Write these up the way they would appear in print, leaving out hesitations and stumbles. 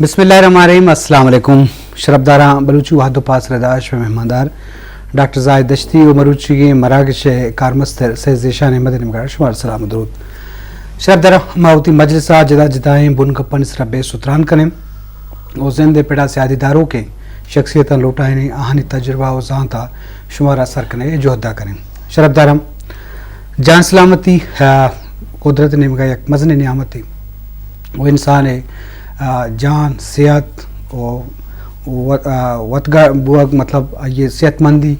بسم اللہ الرحمن الرحیم. السلام علیکم. شربدارہ بلوچی وحد و پاس رداش و مہماندار ڈاکٹر زاہد دشتی و مروچی کے مراکش کارمستر سید زیشان احمد نمگار شمار سلام درود. شربدارہ ماوتی مجلسہ جدا جدائیں بن کپن سرا بے ستران کریں اور زندے پیڑا سیادی داروں کے شخصیتاں لوٹائیں آہنی تجربہ و ذہانتا شمار اثر کریں جوہدہ کریں. شربدارہ جان سلامتی قدرت نے مگا یک مزن نعمتی وہ انسان ہے جان صحت وطگا بوگ مطلب یہ صحت مندی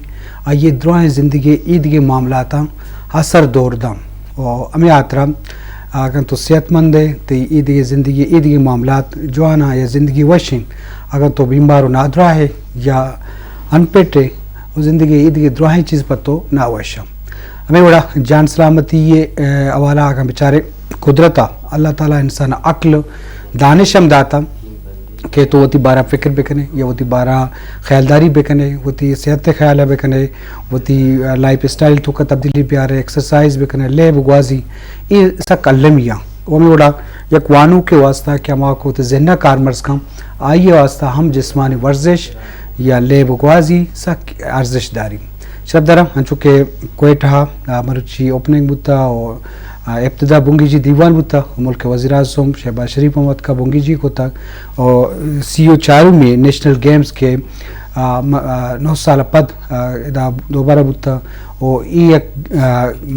یہ دروہیں زندگی عید کے معاملات اثر دور دم اور امی آترا اگر تو صحت مند ہے تو عید کی زندگی عید کے معاملات جوانا یا زندگی وشیں اگر تو بیمار و نادرا ہے یا ان پیٹ ہے وہ زندگی عید کی دروہیں چیز پر تو نہ وشم ہمیں بڑا جان سلامتی یہ حوالہ آگا بیچارے قدرتا اللہ تعالیٰ انسان عقل دانشم داتا کہ تو وتی بارہ فکر بکنے یا وتی بارہ خیالداری بکنے وتی صحت خیالہ بکنے وتی لائف اسٹائل تو کا تبدیلی پیارے ایکسرسائز بکنے لے بگوازی یہ سک علمیہ وہ میں بڑا یک وانو کے واسطہ کیا ماں کو ذہنہ کارمرز کم آئیے واسطہ ہم جسمانی ورزش یا لے بگوازی سک ارزش داری. شربدارہ چونکہ کوئٹہ مروچی اوپننگ بتا اور ابتدا بونگی جی دیوان بتا ملک وزیر اعظم شہباز شریف محمد کا بونگی جی کو تک اور CO چاروں میں نیشنل گیمز کے 9 سال پد دوبارہ بتا اور یہ ایک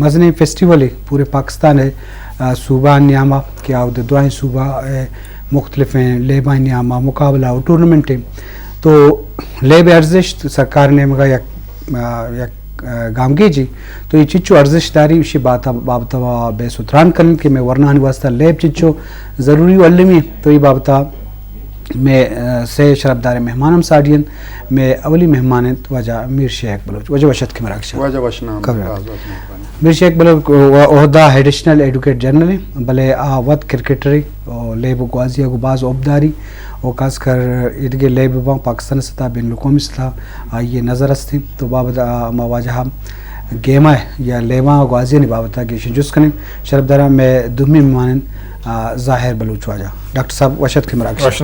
مزنے فیسٹیول ہے پورے پاکستان ہے صوبہ نیامہ کیا دعائیں صوبہ مختلف ہیں لیبائیں نیامہ مقابلہ اور ٹورنمنٹ ہیں تو لیب ارزش سرکار نے مگا یک گامگی جی تو یہ چچو ارزش داری اسی بابتا بے ستران کریں کہ میں ورنہ واسطہ لیب چچو ضروری و علمی تو یہ بابتا میں سے شربدار مہمانم ساڑین میں اولی مہمان وجہ میر شیخ بلوچ وجہ وشت کے مراکشہ میر شیخ بلوچ عہدہ ایڈیشنل ایڈوکیٹ جرنل ہے بلے وقت کرکٹری اور لیب و گوازیہ کو بعض عبداری اور خاص کر ادگے لیب باں پاکستان سطح بین الاقوامی سطح یہ نظر استیں تو بابت مواجہ گیمہ یا لیباں گوازیہ نے بابتا گیشن جس کنیں شربدارہ میں دومی مہمان ظاہر بلوچ واجہ ڈاکٹر صاحب وشت کے مراکش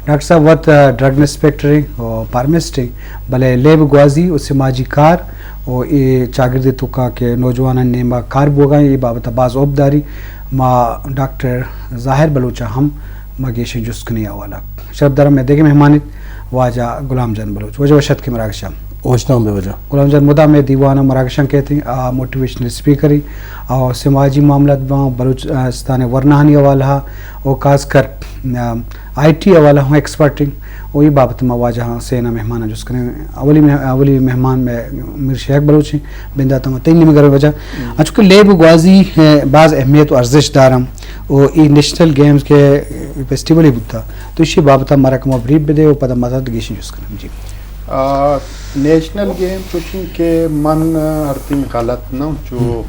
ڈاکٹر صاحب وقت ڈرگ انسپیکٹری اور فارمیسٹری بلے لیب گوازی اور سماجی کار اور یہ چاگردی توکا کے نوجوانان نے ما کار بوگائیں یہ بابتا بعض عبداری ما ڈاکٹر ظاہر بلوچہ ہم مگیشن جس کنی اوالا. شربدارہ میں دیکھیں مہمان واجہ غلام جان بلوچ وجہ وشت کے مراکشہ اوشنام بے وجہ غلام جان مدہ میں دیوانہ مراکشاں کہتے ہیں موٹیویشنل اسپیکری اور سماجی معاملات باں بلوچستان ورنہانی حوالہ اور خاص کر IT حوالہ ہوں ایکسپرٹنگ وہی بابت مواجہ سینا مہمان جس کریں اولی مہمان میں میر شیخ بلوچ ہیں بنداتا میں تین مگر وجہ چونکہ لیب گوازی بعض اہمیت و ارزش دارم اور یہ نیشنل گیمز کے فیسٹیول ہی بتا تو اسی بابتا مرکم و بریب بدے اور پتہ مدد گیشن جس کریں. جی نیشنل گیم چوشن کے من ہرتین غلط نہ جو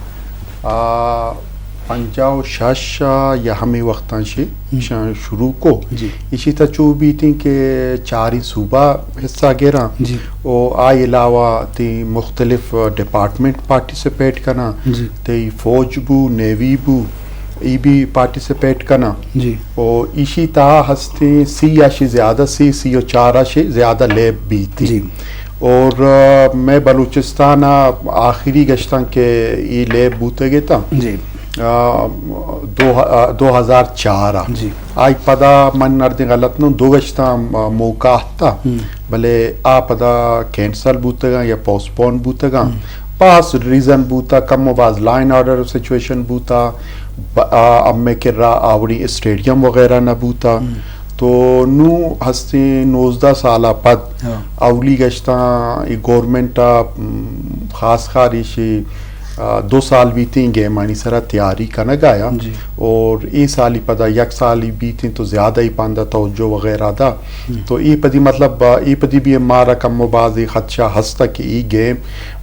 56 یا ہمیں وقتاں سے شروع کو اسی تا چو بھی تھی کہ 4 صوبہ حصہ گیرا اور آئی علاوہ تی مختلف ڈپارٹمنٹ پارٹیسپیٹ کرنا تی فوج بو نیوی بو ای بھی پارٹیسپیٹ کرنا اور اسی تا ہستے سی آشی زیادہ سی و 4 آشی زیادہ لیب بھی تھی اور میں بلوچستان آخری گشتاں کے ای لیب بوتے گئے تھا 2004 آئی پدا من نردی غلط نو 2 گشتاں موقع تھا بلے پدا کینسل بوتے گا یا پوسپون بوتے گا پاس ریزن بوتا کم و باز لائن آرڈر سچویشن بوتا اب میں کر رہا آوڑی اسٹیڈیم وغیرہ نہ بوتا تو نو ہستے 19 سالہ پد اولی گشتاں گورنمنٹ خاص خاریشی 2 سال بھی تھیں گے مانی سرا تیاری کا نہ گایا اور ای سالی پدا 1 سالی بھی تھیں تو زیادہ ہی پاندہ توجہ وغیرہ دا تو ای پدی مطلب ای پدی بھی مارا کم و بازی خدشہ ہستا کہ ای گیم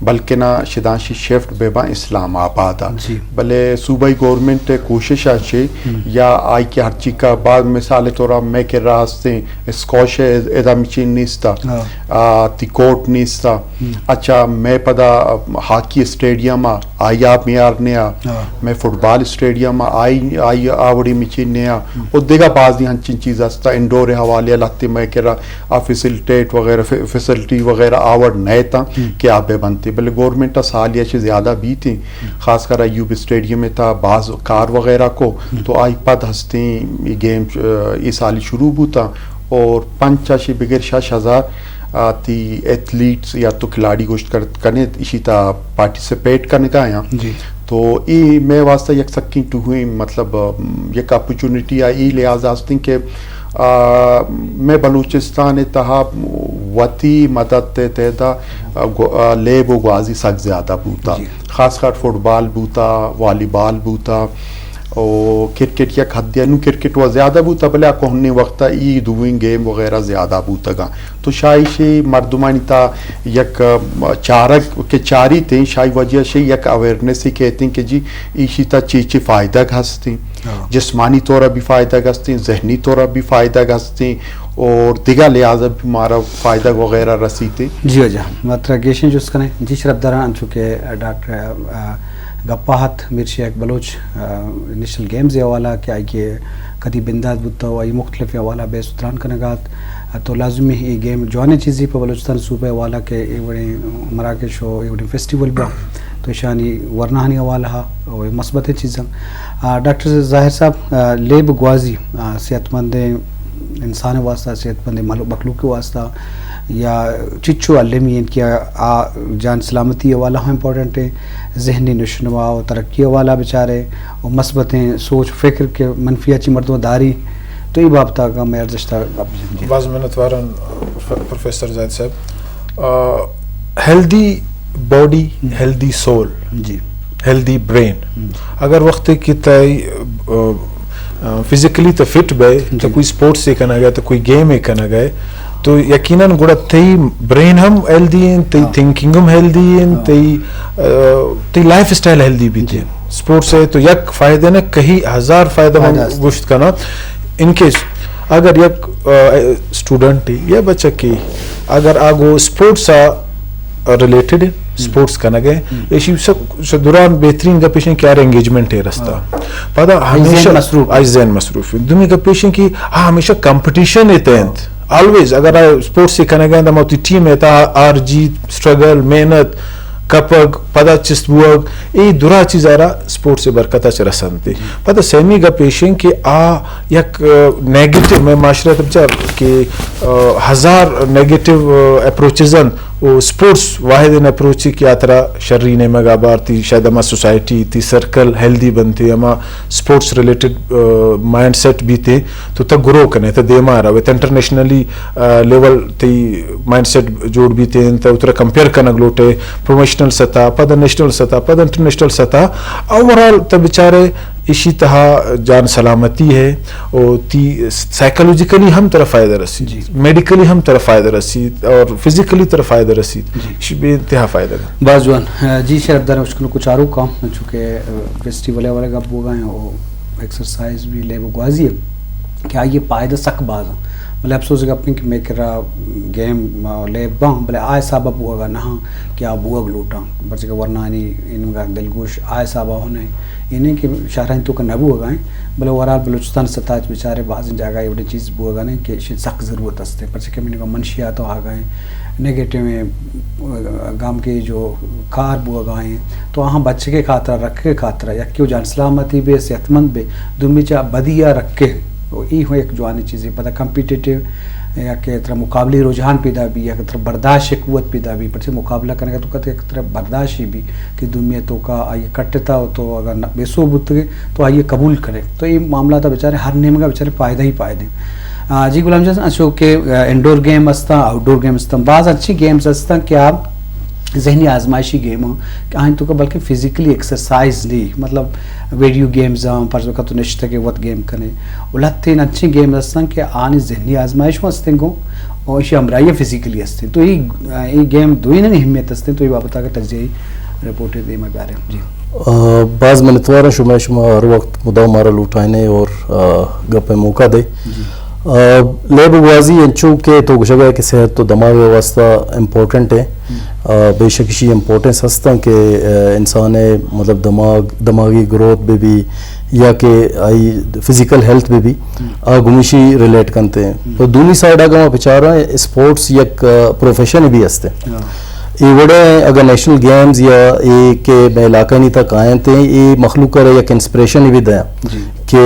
بلکہ نہ شدانشی شفٹ بے با اسلام آبادا بلے صوبائی گورنمنٹ کوشش آچے یا آئی کے ہرچی کا بعد مثال طورا میں کے راستے اسکوش ادامی نیستا تی کوٹ نیستا اچھا میں پدا ہاکی اسٹیڈیم آئی آپ میں آرنیا میں فٹ بال اسٹیڈیم آئی آوڑی مچینیا اور دیگا بعض دی ہنچین چیز ہستا انڈور حوالے لگتے میں کہ فیسلٹیٹ وغیرہ فیسلٹی وغیرہ آوڑ نئے تا کہ آبے بنتے بلے گورنمنٹ سالیہ سے زیادہ بھی تھیں خاص کر ایوب اسٹیڈیم میں تھا بعض کار وغیرہ کو تو آئی پد ہستے گیم یہ سالی شروع ہوتا اور 5 بغیر 6,000 تی ایتھلیٹس یا تو کھلاڑی گوشت کرنے اسی تا پارٹیسپیٹ کرنے کا آیا تو ای میں واسطہ یک سکیں تو ہوئی مطلب یک اپرچونٹی آئی لحاظ آستے کہ میں بلوچستان تہا وتی مدد تیدا لیب و گوازی سک زیادہ بوتا خاص کر فٹ بال بوتا والی بال بوتا اور کرکٹ یک حد نو کرکٹ و زیادہ بوتا بلے کوہنے وقتا ای دوئیں گیم وغیرہ زیادہ بوتا گا تو شاہی مردمانی تا یک چارک کے چاری تھیں شاہی وجہ سے یک اویرنس ہی کہتے ہیں کہ جی ایشی تا چیچی فائدہ گھستے جسمانی طورہ بھی فائدہ گھستے ذہنی طورہ بھی فائدہ گھستے اور دیگا لحاظہ بھی ہمارا فائدہ وغیرہ رسیتے جی وجہ مطرگیشن جو اس کا نہیں جی شرف دران چونکہ ڈاکٹر گپاہت میر شیخ بلوچ نیشنل گیمز حوالہ کہ آئیے کدی بنداد بودتا ہو آئی مختلف حوالہ بے ستران کنگات تو لازمی یہ گیم جوانے چیزی پہ بلوچستان صوبہ حوالہ کے یہ بڑے مراکش ہو یہ بڑے فیسٹیول با تو شانی ورنہانی حوالہ اور مثبت چیزیں ڈاکٹر ظاہر صاحب لیب گوازی صحت مند انسان واسطہ صحت مند مخلوق کے واسطہ یا چچو علمی ان کی جان سلامتی والا ہم امپورٹنٹ ہے ذہنی نشوونما و ترقی والا بیچارے اور مثبتیں سوچ فکر کے منفیاتی مردوں داری تو یہ بابطہ کا میں ارزش تھا بعض منت وارن پروفیسر زاہد صاحب ہیلدی باڈی ہیلدی سول جی ہیلدی برین اگر وقت کی تائی فزیکلی تو فٹ بے تو کوئی سپورٹس سے کرنا گیا تو کوئی گیم ہی کرنا گئے تو یقیناً گوڑا تی برین ہم ہیلدی ہیں تی تھنکنگ ہم ہیلدی ہیں تی لائف اسٹائل ہیلدی بھی تھی سپورٹس ہے تو یک فائدہ نہ کہیں 1000 فائدہ ہم گوشت کرنا ان کیس اگر یک اسٹوڈنٹ یا بچہ کی اگر آگو سپورٹس ریلیٹڈ ہے سپورٹس کرنا گئے ایسی سب دوران بہترین کا پیشن کیا انگیجمنٹ ہے رستہ پتہ ہمیشہ ذہن مصروف ہے دنیا کا پیشن کی ہمیشہ کمپٹیشن ہے تینت آلویز اگر سپورٹس سے کرنے گئے موتی ٹیم ہے تا آر جیت سٹرگل محنت کپگ پدا چست بوگ ای درا چیز آرا سپورٹ سے برکتہ چ رسنتے پتہ سیمی کا پیشن کہ یک نیگیٹو میں معاشرت بچا کہ 1000 نیگیٹو اپروچزن وہ سپورٹس واحد ان اپروچ کی آترا شرری نے مگابار تھی شاید اما سوسائٹی تھی سرکل ہیلدی بنتے اما سپورٹس ریلیٹڈ مائنڈ سیٹ بھی تھے تو تک گرو کرنے تھا دیما رہا ویت انٹرنیشنلی لیول تھی مائنڈ سیٹ جوڑ بھی تھے تا اترا کمپیئر کرنا گلوٹے پروموشنل سطح پد نیشنل سطح پد انٹرنیشنل سطح اوورال تب بیچارے اسی طرح جان سلامتی ہے اور تی سائیکولوجیکلی ہم طرف فائدہ رسید میڈیکلی ہم طرف فائدہ رسید اور فزیکلی طرف فائدہ رسید بے انتہا فائدہ ہے بازوان جی شرف دار مشکل کچھ آرو کام چونکہ فیسٹیول والے کا بو گئے اور ایکسرسائز بھی لے گوازی ہے کہ یہ پائدہ سک باز بلے افسوس ہے اپنی کہ میں کرا گیم لے باں بلے آئے صاحبہ بو گا نہاں کیا بوگ لوٹاں برچہ کہ ورنانی ان کا دلگوش آئے صاحبہ ہونے انہیں کہ شہرین تو کا نبو ہوگائیں بلے ورال بلوچستان سطح بیچارے بعض جگہ یہ بڑی چیز بو گا نہیں کہ سخت ضرورت ہستے پرچہ کہ میں نے منشیات آ گئے نگیٹو میں گام کے جو کار بو گائیں تو وہاں بچے کے خاطرہ رکھ کے خاطرہ یا کیوں جان سلامتی بے صحت مند بے دمی چاہ بدیا رکھ کے یہ ہو ایک جوانی چیزیں پتہ کمپیٹیٹیو یا کہ طرح مقابلی رجحان پیدا بھی یا کہ طرح برداشت قوت پیدا بھی پر سے مقابلہ کرنے کا تو کہتے ایک طرح برداشت بھی کہ دنیا تو کا آئیے کٹتا ہو تو اگر بے سو بت گئے تو آئیے قبول کرے تو یہ معاملہ تھا بیچارے ہر نیم کا بیچارے فائدہ ہی فائدے جی غلام جان اچھا کہ انڈور گیم ہستا آؤٹ ڈور گیم ہستا بعض اچھی گیمز ہستا کیا ذہنی آزمائشی گیم ہوں کہ آئیں تو کا بلکہ فزیکلی ایکسرسائز لی مطلب ویڈیو گیمز ہوں پر وقت نشتہ کے وقت گیم کرنے اولتین اچھی گیمز ہستن کہ آنی ذہنی آزمائش ہوں ہستیں گو اور اسی ہمراہی فزیکلی ہستیں تو یہ گیم دوئی نہیں اہمیت ہستیں تو یہ بابتا کا تجزیہی رپورٹ دے میں پیارے ہوں جی بعض منتوارا شما ہر وقت مداو مارا لوٹائنے اور گپے موقع دے لیب بازی انچو کے تو جگہ کہ صحت تو دماغ واسطہ امپورٹنٹ ہے بے شک اسی امپورٹنس ہستا کہ انسان مطلب دماغی گروتھ بھی یا کہ آئی فزیکل ہیلتھ بھی گمشی ریلیٹ کرتے ہیں. تو دونی سائڈ آگا میں بچارا اسپورٹس یک پروفیشن بھی ہستے یہ بڑے اگر نیشنل گیمز یا یہ کہ میں علاقہ نہیں تک آئے تھے یہ مخلوق کرے یک انسپریشن بھی دیا کہ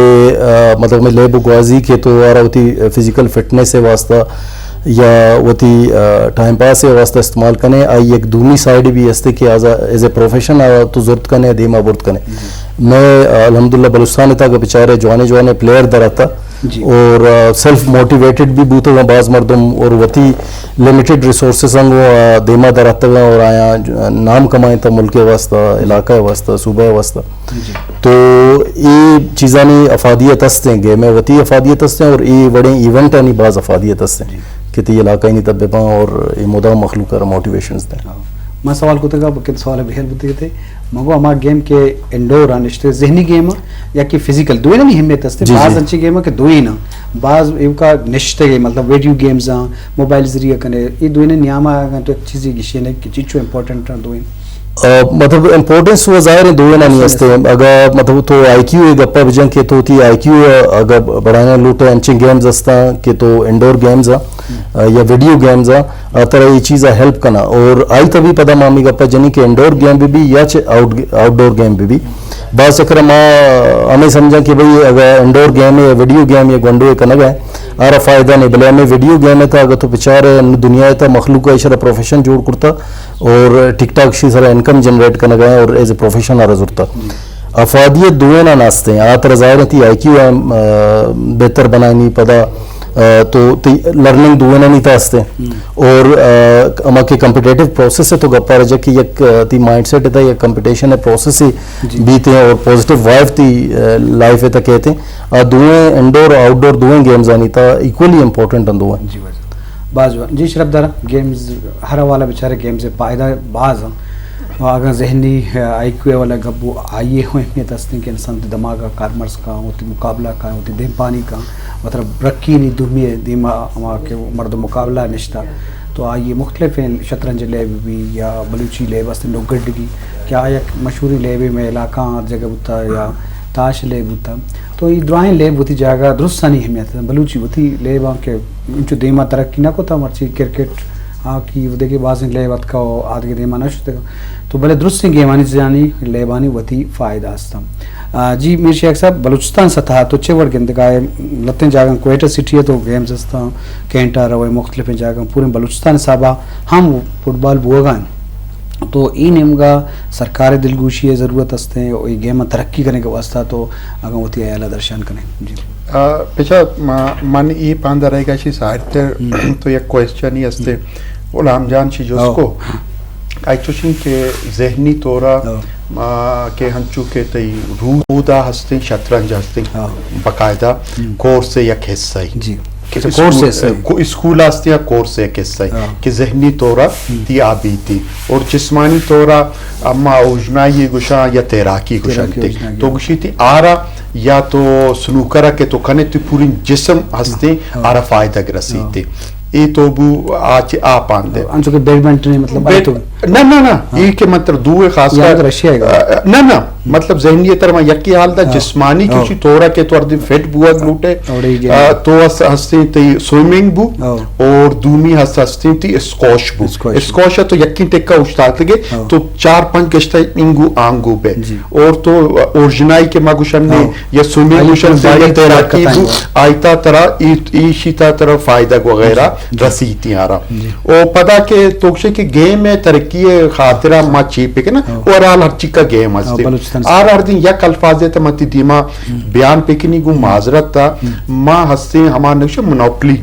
مطلب میں لیب گوازی کے تو آ رہا ہوتی فزیکل فٹنس واسطہ یا ہوتی ٹائم پاس واسطہ استعمال کرنے آئی ایک دونی سائڈ بھی ہستے کہ ایز اے پروفیشن تو ضرورت کرنے دیما برت کرنے. میں الحمدللہ بلوچستان تھا کہ بیچارے جوانے پلیئر در آتا اور سیلف موٹیویٹڈ بھی بوتے گا بعض مردم اور وتی لمیٹڈ ریسورسز ہوں دیما در آتا گا اور آیا نام کمائیں تھا ملک واسطہ علاقہ واسطہ صوبہ واسطہ. تو یہ چیزانی افادیت ہستے ہیں میں وتی افادیت ہستے ہیں اور یہ بڑے ایونٹ ہیں بعض افادیت ہستے ہیں کہ تی علاقہ ہی نہیں تب پاں اور یہ مدام مخلوق کر موٹیویشنز دیں. میں سوال کو تھا کہ سوال بہل بتے تھے مگو ہمارا گیم کے انڈور نشتے ذہنی گیم یا کہ فزیکل دوئی نہیں اہمیت ہستے بعض اچھی گیم کہ دوئی نہ بعض کا نشتے گیم مطلب ویڈیو گیمز ہیں موبائل ذریعہ کرنے یہ دوئی نے نیاما تو ایک چیزی گشین ہے کہ چیچو امپورٹنٹ دوئی مطلب امپورٹنس وہ ظاہر ہے دوئے نہیں ہستے اگر مطلب تو آئی کیو ہے گپا بجن کے تو تی آئی کیو اگر بڑھانا لوٹے انچیں گیمز ہستا کہ تو انڈور گیمز یا ویڈیو گیمز طرح یہ چیزیں ہیلپ کرنا اور آئی تبھی پتا مامی گپا جنی کہ انڈور گیم بھی یا آؤٹ ڈور گیم بھی بعض چکر ماں ہمیں سمجھا کہ بھئی اگر انڈور گیم ہے ویڈیو گیم یا گنڈو کنگ ہے آرہ فائدہ نہیں بلے ہمیں ویڈیو گیم ہے تھا اگر تو پچار دنیا تھا مخلوق کا اشارہ پروفیشن جوڑ کرتا اور ٹک ٹاک شی سارا انکم جنریٹ کرنا گیا اور ایز اے پروفیشن آرہ ضرورتا. افادیت دوئے نہ ناستے ہیں آتر ظاہر تھی آئی کیو بہتر بنائنی پدا تو لرننگ دوئے نہ نہیں تھاستے اور اما کے کمپیٹیٹیو پروسیس ہے تو گپا رجا کہ یک تی مائنڈ سیٹ ہے یا کمپیٹیشن ہے پروسیس ہی بیتے ہیں اور پوزیٹیو وائف تی لائف ہے تا کہتے ہیں دوئے انڈور آؤٹ ڈور دوئے گیمز آنی تا ایکولی امپورٹنٹ ہیں دوئے. بعض جی شرف دارا گیمز ہر والا بیچارے گیمز پائدہ بعض اگر ذہنی آئی کیو والا گبو آئیے ہوئے اہمیت ہستے ہیں کہ انسان دماغ کا کارمرز کا ہوتی مقابلہ کا ہوتی دیم پانی کا مطلب رکی نہیں دمی دیما کے مرد مقابلہ نشتا تو آئیے مختلف ہیں شطرنج لیب بھی یا بلوچی لیب ہستے لوگ گڈگی کیا ایک مشہوری لیب میں علاقہ جگہ ہوتا یا تاش لیب ہوتا تو یہ درائیں لیب ہوتی جگہ درست نہیں اہمیت ہے بلوچی ہوتی لیب کے انچو دیما ترقی نہ کو تھا مرچی کرکٹ کی وہ دیکھے بعض لیبت کا آدھے دیما نہ شتے گا تو بلے درست گیمانی جانی لیبانی وتی فائدہ ہستا. جی میر شیخ صاحب بلوچستان سطح تو چھ ورگ انتقائے لتیں جاگاں کوئٹہ سٹی ہے تو گیمز ہستا کینٹا روئے مختلف جاگاں پورے بلوچستان صاحبہ ہم فٹ بال بوگان تو این امگا سرکار دلگوشی ہے ضرورت ہستے ہیں یہ گیم ترقی کرنے کے واسطہ تو اگر ہوتی ہے اعلیٰ درشان کریں. جی پیچھا من یہ پاندہ رہے گا چی ساہرتے تو یک کوئسچن ہی ہستے غلام جان چی جو اس کو ایچوشن کے ذہنی طورا کہ ہنچو کے تی رودا ہستے شطرنج ہستے باقاعدہ کورس یک حصہ ہی اسکول آستے یا کورس ایک حصہ ہے کہ ذہنی طورا تی آبی تھی اور جسمانی طورا اما اوجنا یہ گشا یا تیراکی گشا تھی تو گشی تھی آرہ یا تو سنوکرہ کے تو کھنے تی پوری جسم ہستے آرہ فائدہ گرسی تھی یہ تو بو آج آپ آندے انچو کہ بیڈمنٹن مطلب نا یہ کہ مطلب دوئے خاص کر نا مطلب ذہنیت میں یکی حال دا جسمانی کیونچی طورا کے تو اردی فٹ بوا گلوٹے تو ہستے تی سوئمنگ بو اور دومی ہستے تی اسکوش بو اسکوش ہے تو یکی ٹکا اشتاعت لگے تو 4-5 گشتہ انگو آنگو بے اور تو اورجنائی کے مگوشن نے یا سوئمنگ گوشن سے یا تیراکی بو آئیتا ترہ ایشیتا ترہ فائدہ وغیرہ رسیتی آرہا اور پتا کہ توکشے کی گیم ہے ترقی خاطرہ ما چیپے کے نا اور آل ہر چکا گیم ہستے ہر دن یک الفاظ دیتا متی دیما بیان پہ کنی گو معذرت تا ما ہستے ہما نکشہ منوپلی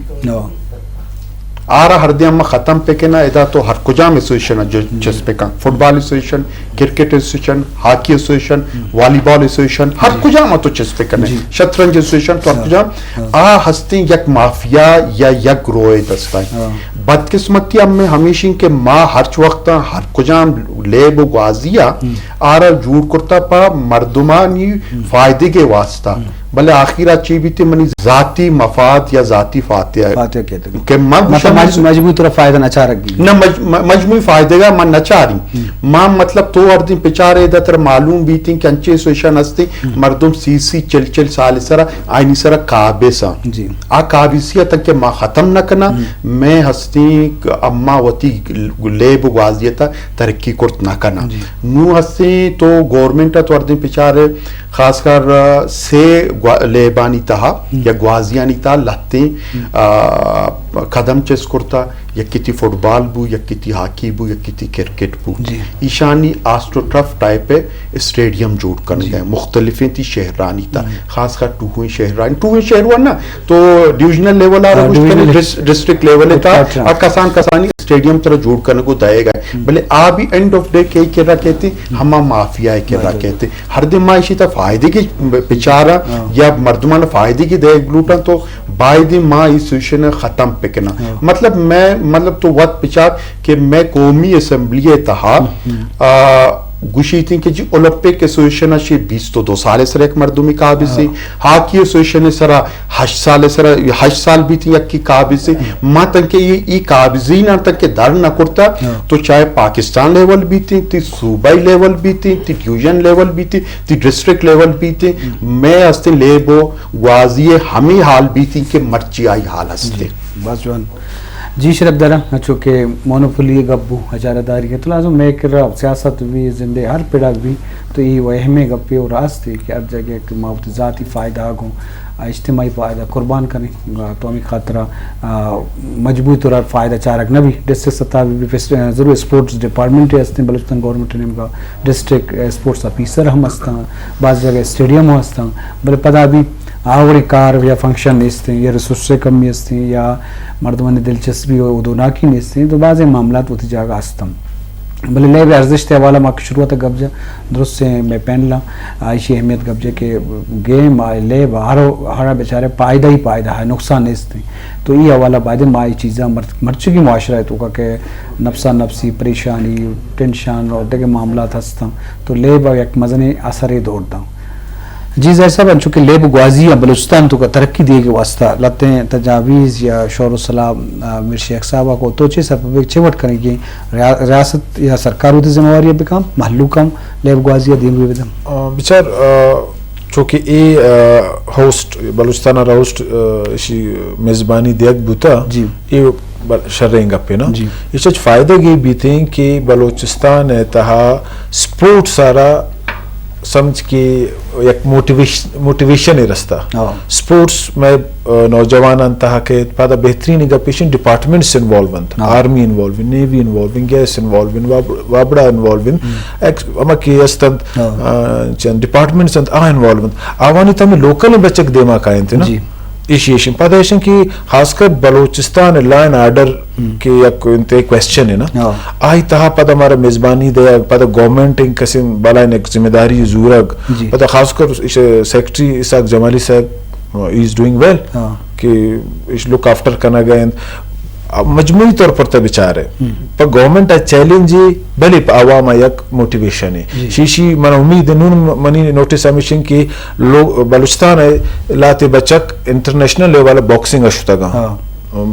آرہ ہر دن ما ختم پہ کنا ادا تو ہر کجام ایسویشن جس پہ کن فٹبال ایسویشن کرکٹ ایسویشن ہاکی ایسویشن والی بال ایسویشن ہر کجام تو چس پہ کن شطرنج ایسویشن تو ہر کجام ہستے یک مافیا یا یک گروہ دستا ہے بدقسمتی اب میں ہمیشہ کہ ماں ہر وقت ہر کجام لیب و گوازیا آرہ جوڑ کرتا پا مردمانی فائدے کے واسطہ بلے آخرات چی بھی تے منی ذاتی مفاد یا ذاتی فاتحہ فاتحہ کہتے ہیں کہ مطلب مجموعی طور فائدہ نہ چاہ رکھی نہ مجموعی فائدے گا من نہ چاری ماں مطلب تو ہر دن پچارے دا تر معلوم بھی تھی کہ انچے سوشن ہستے مردم سی چل سال سرا آئینی سرا کعبے سا جی آ کعبیسیہ تک کہ ماں ختم نہ کرنا میں ہستی اما وتی لیب غازیتا ترقی کرت نہ کرنا نو ہستی تو گورنمنٹ تو ہر دن پچارے خاص کر سے لیبانی تہا یا گوازیانی تہا لہتے قدم چیز کرتا یا کتی فٹ بال بو یا کتی ہاکی بو یا کتی کرکٹ بو ایشانی آسٹرو ٹرف ٹائپ اسٹیڈیم جوڑ کرنے گئے مختلفیں تھی شہرانی تا خاص کر ٹوہویں شہر ہوا نا تو ڈیویژنل لیول آ رہا ڈسٹرکٹ لیول تا اور کسانی اسٹیڈیم طرح جوڑ کرنے کو دائے گئے بلے آ بھی اینڈ آف ڈے کئی کرا کہتے ہما مافیا کرا کہتے ہر دن معاشی تا فائدے کی پچارا یا مردمان فائدے کی دے گلوٹا تو بائی دن ماں اس سوشن ختم پکنا مطلب تو وقت پچار کہ میں قومی اسمبلی تہا گوشی تھی کہ جی اولمپک ایسوسیشن ہے 22 سال سر ایک مردمی قابل سے ہاکی ایسوسیشن سرا 8 سال بھی تھی یکی قابل سے ماں تک کہ یہ قابضی نہ تک کہ در نہ کرتا تو چاہے پاکستان لیول بھی تھی صوبائی لیول بھی تھی ڈیویژن لیول بھی تھی ڈسٹرکٹ لیول بھی تھی میں ہستے لیبو غازی ہمیں حال بھی تھی کہ مرچی آئی حال ہستے بس جوان جی شرف درہ چونکہ مونوپولی گپو ہزارہ داری ہے تو لازم میں کر رہا سیاست بھی زندے ہر پیڑا بھی تو یہ وہ اہم گپے اور راست تھے کہ ہر جگہ کہ موت ذاتی فائدہ آگوں اجتماعی فائدہ قربان کریں تو ہمیں خاطرہ مجبوری طور پر فائدہ چارک نہ بھی ڈسٹرکٹ سطح بھی ضرور اسپورٹس ڈپارٹمنٹ ہستے بلوچستان گورنمنٹ نے کا ڈسٹرکٹ اسپورٹس آفیسر ہم ہستا بعض جگہ اسٹیڈیم ہستا بلے پتہ بھی آوری کار یا فنکشن نیستے یا ریسورس کمی ہستے یا مردمان دلچسپی و ادوناکی نیستے تو بعض معاملات وہ جگہ ہستم بلے لیب ارزش تے حوالہ ماں کی شروعات گبجہ درست سے میں پہن لا عائشی اہمیت گبجہ کہ گیم لیب ہر بیچارے پائدہ ہی پائدہ ہے نقصان نیستے تو یہ حوالہ بعد ماں یہ چیزیں مرچگی معاشرہ ہے تو کہ نفسا نفسی پریشانی ٹینشن اور دیکھے معاملات ہستا تو لیب ایک مزنے اثر دوڑتا جی ظاہر صاحب ان چونکہ لیب غازی یا بلوچستان تو کا ترقی دے کے واسطہ لتیں تجاویز یا شور و سلام میر شیخ صاحبہ کو تو چیز سب چوٹ کریں گے ریاست یا سرکار ہوتی ذمہ واری بھی کام محلو کام لیب غازی یا دین بھی بدم بچار چونکہ اے ہوسٹ بلوچستان ہوسٹ اسی میزبانی دیکھ بوتا جی یہ شریں گپے نا یہ چیز فائدہ گئی بھی تھیں کہ بلوچستان تہا سپورٹ سارا سمجھ کے ایک موٹیویشن رستہ سپورٹس میں نوجوان انتہا کے پادہ بہترین گپیشن departments involvement army involvement navy involvement gas involvement وابڑا انوالومنٹ اما کی استند ڈپارٹمنٹس انوالومنٹ آوانی تا میں لوکل بچک دیما کائن تھے نا ایشیشن پتہ ایشن کی خاص کر بلوچستان لائن آرڈر کے انتے کویسچن ہے نا آئی تہا پتہ ہمارا میزبانی دے پتہ گورنمنٹ ان قسم بلائن ایک ذمہ داری زورگ پتہ خاص کر سیکٹری اسحاق جمالی صاحب از ڈوئنگ ویل کہ لک آفٹر کرنا گئے مجموعی طور پر تو بچار ہے پر گورنمنٹ چیلنج بھلے عوام یک موٹیویشن ہے شیشی من امید نون منی نوٹس ہمیشن کہ لوگ بلوچستان ہے لاتے بچک انٹرنیشنل لیول باکسنگ اشتا گا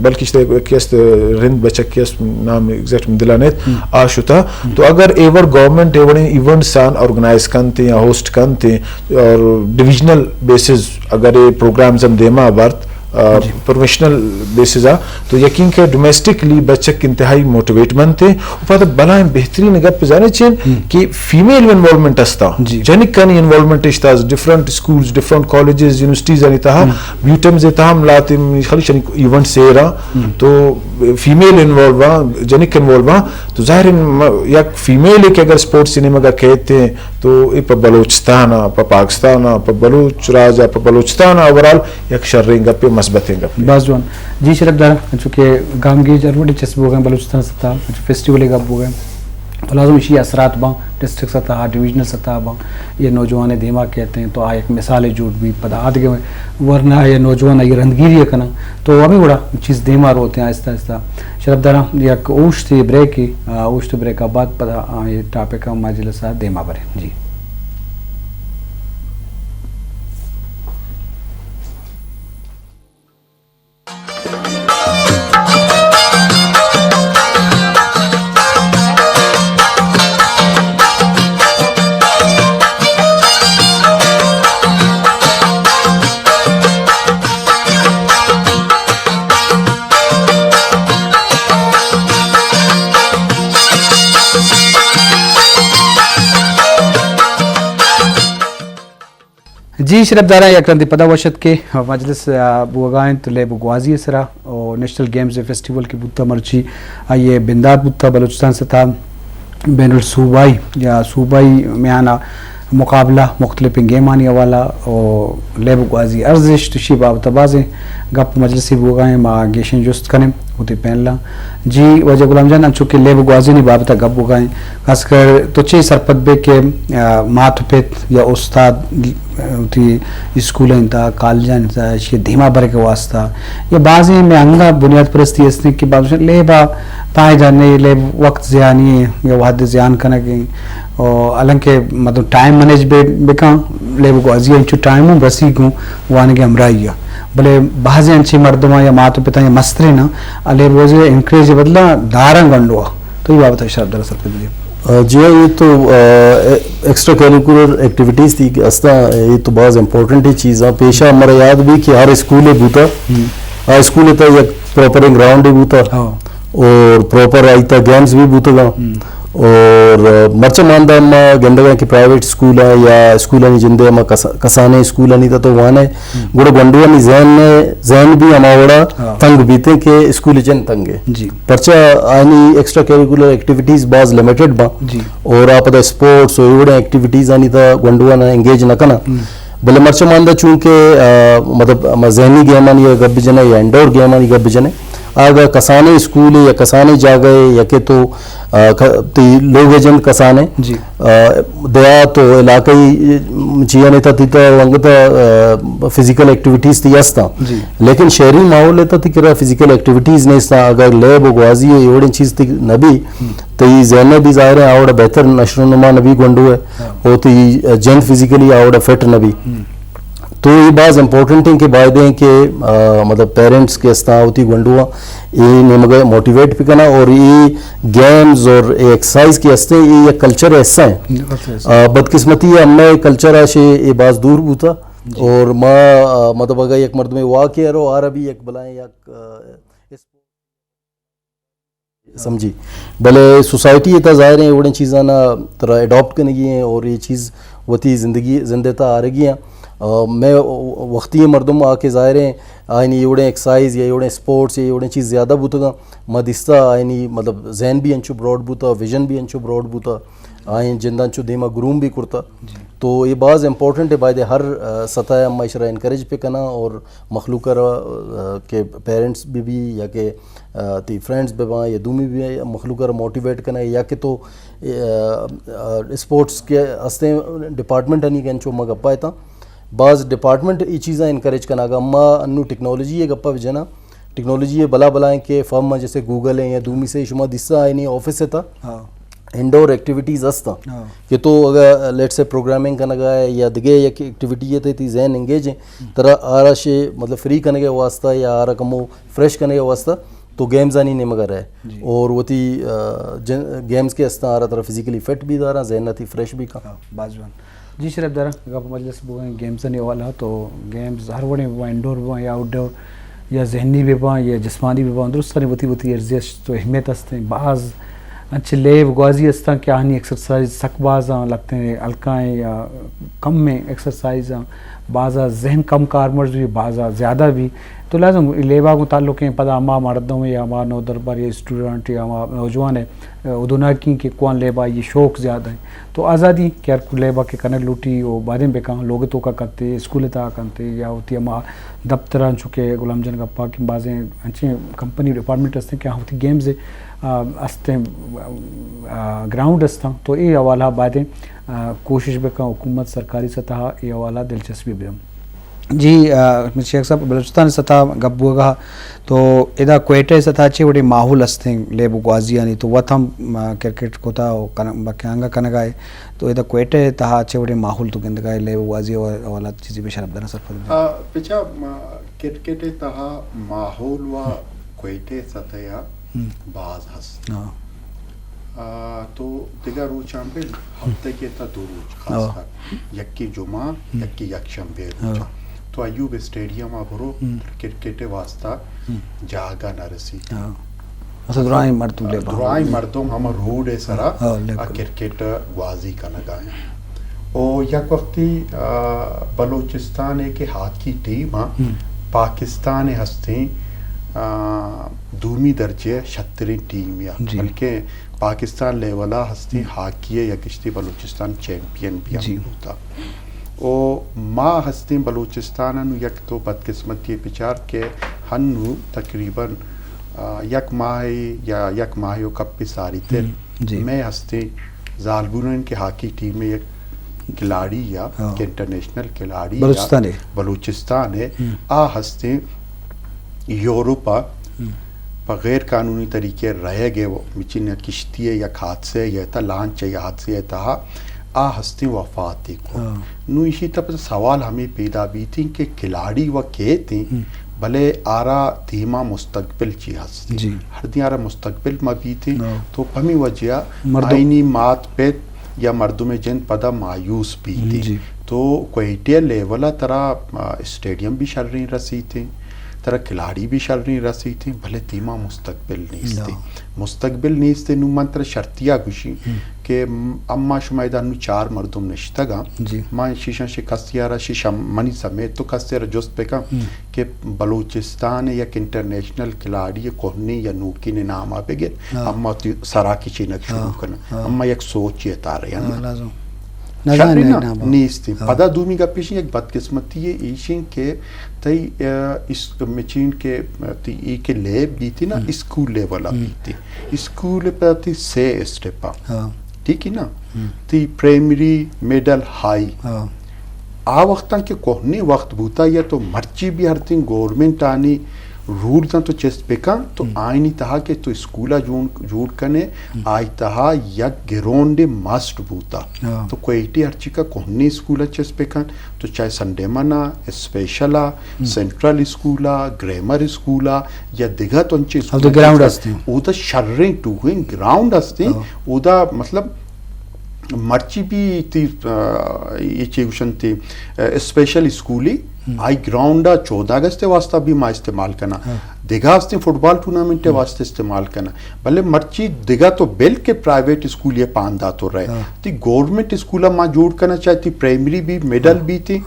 بلکہ کیست رند بچک کیست نام ایگزیکٹ دلانیت آشتا تو اگر ایور گورنمنٹ ایور ایونٹ سان آرگنائز کنتے یا ہوسٹ کنتے اور ڈویژنل بیسز اگر یہ پروگرامز ہم دیما برت پروفیشنل بیسز تو یقین کہ ڈومیسٹکلی بچک انتہائی موٹیویٹ بنتے پتہ بلائیں بہترین گپ جانے چاہیے کہ فیمیل انوالومنٹ استا جنک کنی انوالومنٹ اشتا different schools different colleges universities انی تہا بیوٹمز تہم لاتے خالی شنی ایونٹ سیرا تو فیمیل انوالو جنک انوالو تو ظاہر یک فیمیل کہ اگر سپورٹ سینما کا کہتے ہیں تو یہ پا بلوچستان پا پاکستان پا بلوچ راجا پا بلوچستان اوورال یک شررنگ پہ مثبتیں گا باز جوان جی شرف دارا چونکہ گامگی جرمٹی چسب ہو گئے بلوچستان سطح فیسٹیولی گپ ہو گئے تو لازم اسی اثرات باں ڈسٹرکٹ سطح ڈویژنل سطح باں یہ نوجوان دیما کہتے ہیں تو آ ایک مثال جھوٹ بھی پتہ آدھ گئے ورنہ یہ نوجوان یہ رندگیری ہے کنا تو ہمیں بڑا چیز دیما روتے ہیں آہستہ آہستہ شرف دارا یک اوش تھی بریک کی اوش تھی بریک بعد پتہ یہ ٹاپک کا ماجلسہ دیما برے جی جی شرف دارا یکرندی پدا وشت کے مجلس بوگائن تو لے بگوازی سرا اور نیشنل گیمز فیسٹیول کی بوتا مرچی یہ بندات بوتا بلوچستان سے تھا بین الصوبائی یا صوبائی میانہ مقابلہ مختلف گیمانی والا اور لے بگوازی ارزش تشی بابت بازیں گپ مجلسی بوگائیں ما گیشن جست کریں ہوتی پہنلا جی وجہ غلام جان چونکہ لے بگوازی نہیں بابتا گپ بگائیں خاص کر تو چی سرپت بے کے مات پیت یا استاد تی اسکول انتا کالجان انتا یہ دھیما برے کے واسطہ یا بعضی میں انگا بنیاد پرستی اسنے کی بابت لے با پائے جانے لے وقت زیانی ہے یا وحد زیان کنگیں اور حالانکہ مطلب ٹائم مینیج بکاں لے بگوازی انچو ٹائموں رسی گوں وانگے ہمرائی بلے بعضی انچی مردمہ یا ماتو پتا یا مستری نا لے بگوازی انکریج بدلا دارنگ انڈوا تو یہ بابت اشرف دراصل پہ دیئے جی ہاں یہ تو ایکسٹرا کریکولر ایکٹیویٹیز تھی کہ اصلا یہ تو بعض امپورٹنٹ ہی چیزاں پیشہ ہمارا یاد بھی کہ ہر اسکول بوتا ہر اسکول تا یک پروپر گراؤنڈ بوتا اور پروپر آئیتا گیمز بھی بوتا گا اور مرچہ ماندہ ہم گندگاں کی پرائیویٹ اسکول ہیں یا اسکولانی جندے ہم کسانے اسکولانی تا تو وانے گوڑا گنڈوانی ذہن بھی ہمارا تنگ بیتے کہ اسکول جن تنگ ہے پرچہ آئینی ایکسٹرا کریکولر ایکٹیویٹیز بعض لمیٹڈ با اور آپ دا سپورٹس اور ایوڑے ایکٹیویٹیز آنی تا گنڈوانا انگیج نہ کنا بلے مرچہ ماندہ چونکہ مطلب ذہنی گیمانی یا گب جنے یا انڈور گیمانی گب جنے آگا کسانے اسکول یا کسانے جاگئے یا کہ تو لوگ جن کسانے دیا تو علاقائی چیانے تا تیتا وانگتا فزیکل ایکٹیویٹیز تی استا لیکن شہری ماحول لیتا تھی کہ فزیکل ایکٹیویٹیز نہیں استا اگر لیب و گوازی ہے یہ چیز تی نبی تو یہ ذہنہ بھی ظاہر ہے آوڑا بہتر نشر و نما نبی گنڈو ہے اور تی جن فزیکلی آوڑا فٹ نبی تو یہ بعض امپورٹنٹ ہیں کہ بائدے ہیں کہ مطلب پیرنٹس کے استا ہوتی گنڈوا یہ نمگے موٹیویٹ بھی کرنا اور یہ گیمز اور ایکسائز کی استے یہ کلچر ایسا ہیں بدقسمتی ہے ہم نے کلچر آشے یہ بعض دور بوتا اور ما مطلب اگر ایک مرد میں واقع رو آرہ بھی ایک بلائیں یک سمجھی بلے سوسائٹی یہ تا ظاہر ہیں اوڑیں چیزانا طرح ایڈاپٹ کرنے گی ہیں اور یہ چیز وطی زندگی زندتا آ رہی ہیں میں وقتی مردم آ کے ظاہر ہیں آئینی ایوڑیں ایکسائز یا ایوڑیں سپورٹس یا ایوڑیں چیز زیادہ بوتا گا مدستہ آئینی مطلب ذہن بھی انچو براڈ بوتا ویژن بھی انچو براڈ بوتا آئین جندان چو دیما گروم بھی کرتا تو یہ بعض امپورٹنٹ ہے باید ہر سطح ہم اشرا انکریج پہ کنا اور مخلوق کے پیرنٹس بھی یا کہ تی فرینڈس بھی وہاں یا دومی بھی مخلوق موٹیویٹ کرنا یا کہ تو اسپورٹس کے ہستے ڈپارٹمنٹ نہیں کہ انچو مگا پائے تھا بعض ڈپارٹمنٹ یہ چیزیں انکریج کرنا گا اما انو ٹیکنالوجی ہے گپا وجنا ٹیکنالوجی ہے بلا بلائیں کہ فرم جیسے گوگل ہیں یا دومی سے شما دسا آئینی آفس سے تھا انڈور ایکٹیویٹیز استا کہ تو اگر لیٹ سے پروگرامنگ کرنا گا ہے یا دگے یا ایکٹیویٹی یہ تھی ذہن انگیج ہیں طرح آرہ شے مطلب فری کرنے کے واسطہ یا آرہ کمو فریش کرنے کے واسطہ تو گیمز آنی نہیں مگر ہے اور وہ تھی گیمز کے استا آرہ طرح فزیکلی فٹ بھی دارا ذہن تھی فریش بھی کا بازوان جی شرف دارا گپ مجلس بوئیں گیمز نہیں والا تو گیمز ہر وڑے بوئیں انڈور بوئیں یا آؤٹ ڈور یا ذہنی بھی بوئیں یا جسمانی بھی بوئیں درست ساری وتی ارزش تو اہمیت ہستے ہیں بعض اچھے لیب گوازی ہستا کہ آنی ایکسرسائز سک بازاں لگتے ہیں ہلکائیں یا کم میں ایکسرسائز بعضا ذہن کم کارمرز بھی بعضا زیادہ بھی تو لازم لیبا کو تعلق ہیں پدا ہما مردوں یا ہما نو دربار یا اسٹوڈنٹ یا ہما نوجوان ہے ادونا کی کہ کون لیبا یہ شوق زیادہ ہیں تو آزادی کیا لیبا کے کنر لوٹی وہ بارے میں کہاں لوگ تو کا کرتے اسکول تا کرتے یا ہوتی ہما دفتر چکے غلام جان کا پاک بازیں اچھے کمپنی ڈپارٹمنٹ ہستے کیا ہوتی گیمز ہستے گراؤنڈ ہستا تو یہ حوالہ باتیں کوشش بکا حکومت سرکاری سطح یہ حوالہ دلچسپی بھی جی شیخ صاحب بلوچستان سطح گبو گا تو ادا کوئٹے سطح اچھے بڑے ماحول ہستے لیب گوازی یعنی تو وقت ہم کرکٹ کو تھا بکیانگا کنگائے تو ادا کوئٹے تہا اچھے بڑے ماحول تو گندگائے لیب گوازی والا چیزی بے شرف دانا سر پچھا کرکٹ تہا ماحول و کوئٹے سطح باز ہست تو دیگر روچان پہ ہفتے کے تا دو روچ خاص کر یکی جمعہ یکی یک شنبے روچا تو ایوب اسٹیڈیم برو کرکٹ واسطہ جاگا نہ رسی درائی مردوں درائی مردوں ہم روڈ سرا کرکٹ گوازی کا لگائیں اور یک وقتی بلوچستان ہے کہ ہاکی ٹیم پاکستان ہستیں دومی درجے 76 ٹیم یا بلکہ پاکستان لیولا ہستی ہاکی یا کشتی بلوچستان چیمپئن بھی ہوتا اور ماں ہستیں بلوچستان انو یک تو بدقسمتی پچار کے ہنو تقریباً یک ماہی یا یک ماہیو کپ پہ ساری تھے میں ہستے زالبونن کے ہاکی ٹیم میں یک کھلاڑی یا انٹرنیشنل کھلاڑی بلوچستان ہے آ ہستے یوروپا غیر قانونی طریقے رہ گئے وہ مچن کشتی ہے یا حادثے یا تا لانچ یا حادثے تا آ ہستے وفات کو نو اسی طرح سوال ہمیں پیدا بھی تھی کہ کھلاڑی وہ کہتے ہیں بھلے آرا تیمہ مستقبل چی ہستی ہر دن آرا مستقبل ما بھی تھی تو پمی وجہ آئینی مات پیت یا مردم جن پدا مایوس بھی تھی تو کوئیٹیا لیولا ترا اسٹیڈیم بھی شر رہی رسی تھی طرح کھلاڑی بھی شر نہیں رسی تھی بھلے تیمہ مستقبل نیستے مستقبل نیستے نو من تر شرطیہ گوشی کہ اما شمائدہ نو 4 مردم نشتگا ماں شیشان شکستی آرہ شیشان منی سمیت تو کستے رہ جست پہ کم کہ بلوچستان یک انٹرنیشنل کھلاڑی کوہنی یا نوکی نے نام آپے گئے اما سراکی چینک شروع کرنا اما یک سوچ یہ تا رہے ہیں نیستی پدا دومی کا پیشن ایک بدقسمتی ہے ایشن کے تی اس مچین کے تی ای کے لیب بھی تھی نا اسکول لیولا بھی تھی اسکول پہ تی 6 اسٹیپا ٹھیک ہے نا تی پریمری میڈل ہائی آ وقتاں کے کوہنے وقت بوتا یا تو مرچی بھی ہر دن گورنمنٹ آنی رول تھا تو چیست پکا تو آئینی تہا کہ تو اسکولا جوڑ کنے آئی تہا یک گراؤنڈ ماسٹ بوتا تو کوئیٹی ہرچی کا کوہنی اسکولا چیست پکا تو چاہے سنڈے منا اسپیشلا سینٹرل اسکولا گریمر اسکولا یا دیگا تو انچے اسکولا او دا شرریں ٹوئیں گراؤنڈ ہستے او دا مطلب مرچی بھی تھی یہ چیوشن تھی اسپیشل اسکولی آئی گراؤنڈا 14 اگست واسطہ بھی ماں استعمال کرنا دیگا ہستے فٹبال ٹورنامنٹ واسطے استعمال کرنا بھلے مرچی دیگا تو بل کے پرائیویٹ اسکول یہ پاندہ تو رہے تی گورنمنٹ اسکولہ ماں جوڑ کرنا چاہتی پرائمری بھی میڈل بھی تھی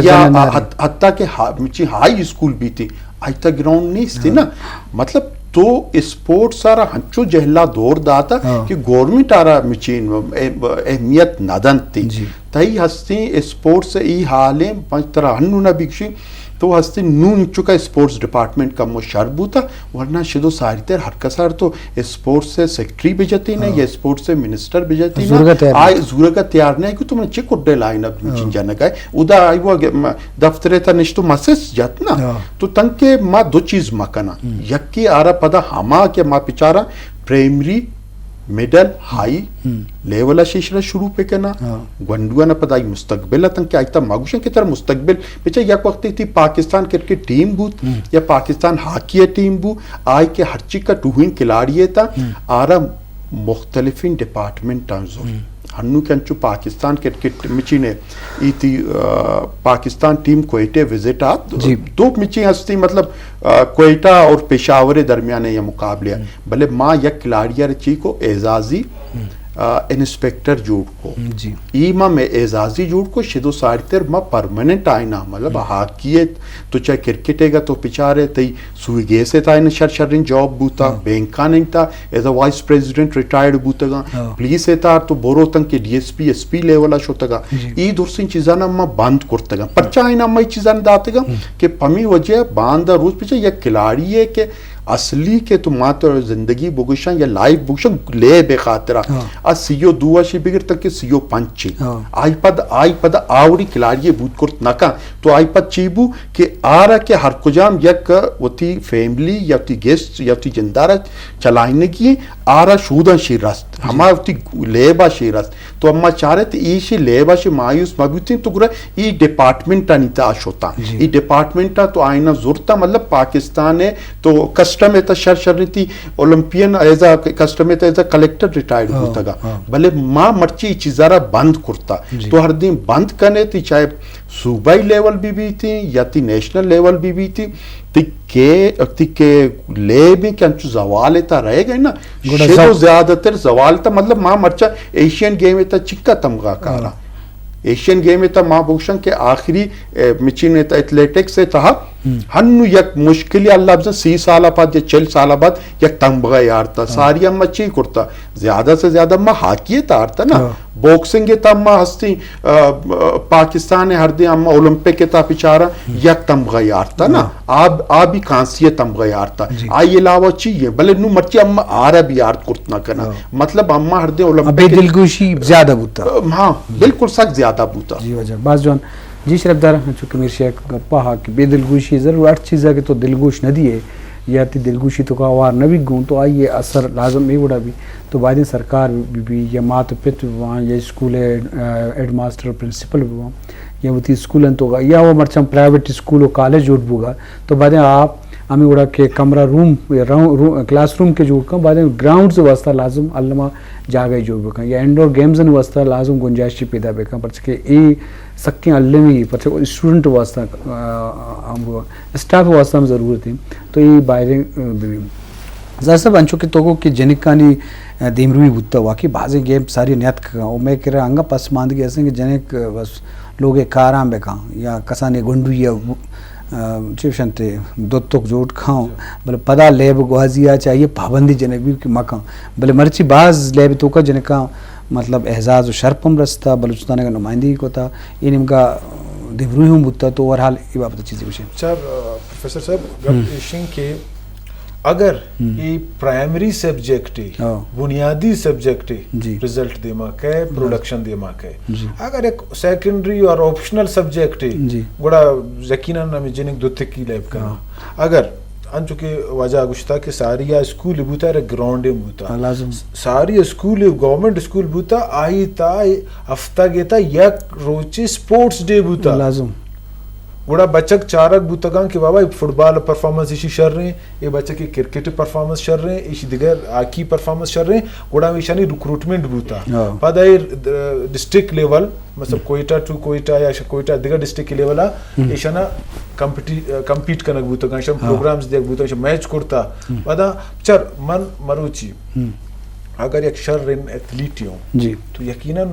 یا حتیٰ کہ ہائی اسکول بھی تھی آئی تا گراؤنڈ نہیں تھی نا مطلب تو اسپورٹ سارا ہنچو جہلا دور داتا کہ گورنمنٹ آرہ مچین اہمیت ندن تھی تائی ہستی اسپورٹ سے ای حالیں پانچ طرح ہنو نہ بکشی تو ہستی نون چکا اسپورٹس ڈپارٹمنٹ کا مشربو تھا ورنہ شدو ساری تیر ہر کسار تو اسپورٹس سے سیکٹری بجاتی نا یا اسپورٹس سے منسٹر بجاتی نا آئی زورگا تیار نہیں ہے کہ تمہیں چک اڈے لائن اب مچین جانا گئے ادا آئی وہ دفترے تا نشتو مسیس جات نا تو تنگ کے ماں 2 چیز مکنا یکی آرہ پدا ہما کہ ماں پچارا پریمری میڈل ہائی لیولا شیشرہ شروع پہ کرنا گونڈوہ نہ پتہ مستقبل تن کہ آئیتا ماگوشن کی طرح مستقبل پیچھے یک وقتی تھی پاکستان کرکٹ ٹیم بود یا پاکستان ہاکی ٹیم بو آئی کہ ہرچی کا ٹوہین کھلاڑی تھا آرہ مختلفین ڈپارٹمنٹ ٹانزور ہنو کے انچو پاکستان کرکٹ مچینے ای تھی پاکستان ٹیم کوئیٹے وزٹ آت دو مچی ہستی مطلب کوئیٹہ اور پشاور درمیانے یہ مقابلے بلے ماں یک کھلاڑیہ رچی کو اعزازی انسپیکٹر جوڑ کو ای ماں میں اعزازی جوڑ کو شدو ساری تیر ماں پرمننٹ آئینا مطلب حاکیت تو چاہے کرکٹے گا تو پچارے تی سوئی گے سے تائین شرشرین جاب بوتا بینکا نہیں تا as a vice president retired بوتا گا پلیس ایتا تو بورو تنگ کے ڈی ایس پی ایس پی لیولا شوتا گا ای درسین چیزانا ماں باند کرتا گا پرچہ آئینا ماں چیزانا داتا گا کہ پمی وجہ باندہ روز پیچھے یک کھلاڑی ہے کہ اصلی کے تو مات زندگی بگشن یا لائف بگشن لے بے خاطرہ سیو دوا شی بگر تک کہ سیو پنچی آئی پد آوری کھلاڑی بود کرت نکا تو آئی پد چیبو کہ آرہ کے ہر کجام یک وتی فیملی یا وتی گیسٹ یا وتی جندارہ چلائنے کی آرہ شودن شی رست ہما وتی لیبا شی رست تو اما چاہرے تھی ای شی لیبا شی مایوس مبیوتی تو گرہ ای ڈپارٹمنٹا نیتا آشوتا ای ڈپارٹمنٹا تو آئینہ زورتا مطلب پاکستان ہے تو کسٹم ایتا شرشرنیتی اولمپین ایزا کسٹم ایتا ایزا کلیکٹر ریٹائرڈ ہوتا گا بلے ماں مرچی چیزارہ بند کرتا تو ہر دن بند کرنے تھی چاہے صوبائی لیول بھی تھی یا تی نیشنل لیول بھی تھی تی کے لے میں کہ انچو زوال ایتا رہے گئے نا شدو زیادہ تر زوال تا مطلب ماں مرچا ایشین گیم ایتا چکا تمغا کارا ایشین گیم تا ماں بوشن کے آخری مچین ایتھلیٹکس سے تھا ہنو یک مشکلی اللہ بزن 30 سالہ بعد یا 40 سالہ بعد یک تمغہ یارتا ساری اما چی کرتا زیادہ سے زیادہ اما ہاکی تارتا نا باکسنگ تا اما ہستی پاکستان ہر دے اما اولمپک تا پچارا یک تمغہ یارتا نا آبی کانسی تمغہ یارتا آئی علاوہ چیئے بلے نو مرچی اما آرہ بھی یارت کرتنا کنا مطلب اما ہر دے اولمپک بے دلگوشی زیادہ بوتا ہاں بالکل سخت زیادہ بوتا جی وجہ باز جوان جی شرف دار چونکہ میر شیخ پاہا کہ بے دلگوشی ضرور اٹھ چیز ہے کہ تو دلگوش نہ دیے یا تی دلگوشی تو کاوار نہ بھی گوں تو آئیے اثر لازم نہیں بڑا بھی تو بعد سرکار بھی یا مات پت وہاں یا اسکول ایڈ ماسٹر پرنسپل بھی وہاں یا وہ تی اسکول تو یا وہ مرچم پرائیویٹ اسکول و کالج جوڑ بوگا تو بعد آپ ہمیں اڑا کہ کمرہ روم کلاس روم کے جوڑ کر بعد گراؤنڈ سے واسطہ لازم علمہ جاگہ جوڑ بکا یا انڈور گیمز واسطہ لازم گنجائشی پیدا بکا پرچہ کہ ای سکیں علمی پرچہ اسٹوڈنٹ واسطہ اسٹاف واسطہ ہم ضرورت ہیں تو یہ باہریں ظاہر صاحب انچو کہ توگو کہ جنکانی دیمروی بودتا واقعی بعضی گیم ساری نیت کھا وہ میں کہہ رہا ہنگا پسماندگی ایسے کہ جنک بس لوگ کارام بکا یا کسانے گنڈو یا چیوشنتے دوتوک جوٹ کھاؤں بلے پدا لیب گوازیا چاہیے پابندی جنک بھی کہ مکاں بلے مرچی بعض لیب تو کا جنکا مطلب احزاز و شرپم رستا بلوچستان کا نمائندگی کو تھا ان ان کا دیمروی ہوں بودتا تو اوورحال یہ بابت چیزیں بشیں پروفیسر صاحب گپشن کے اگر یہ پرائمری سبجیکٹ بنیادی سبجیکٹ رزلٹ دیما کہ پروڈکشن دیما کہ اگر ایک سیکنڈری اور آپشنل سبجیکٹ بڑا یقیناً ہمیں جنک دو تکی لیب کرنا اگر انچو کہ وجہ گشتا کہ ساری اسکول بوتا ہے گراؤنڈ بوتا ساری اسکول گورنمنٹ اسکول بوتا آئی تا ہفتہ گیتا یک روچی سپورٹس ڈے بوتا لازم گوڑا بچک چارک بوتگان کہ بابا فٹ بال پرفارمنس اسی شر رہے ہیں یہ بچہ کی کرکٹ پرفارمنس شر رہے ہیں اسی دیگر آکی پرفارمنس شر رہے ہیں گوڑا میشانی ریکروٹمنٹ بوتا پادہ ڈسٹرکٹ لیول مثلا کوئٹہ ٹو کوئٹہ یا کوئٹہ دیگر ڈسٹرکٹ کی لیولا ایشانا کمپیٹ کنک بوتگان ایشان پروگرامز دیکھ بوتا ایشان میچ کرتا پادہ چر من مروچی اگر ایک شر رن ایتھلیٹ ہوں تو یقیناً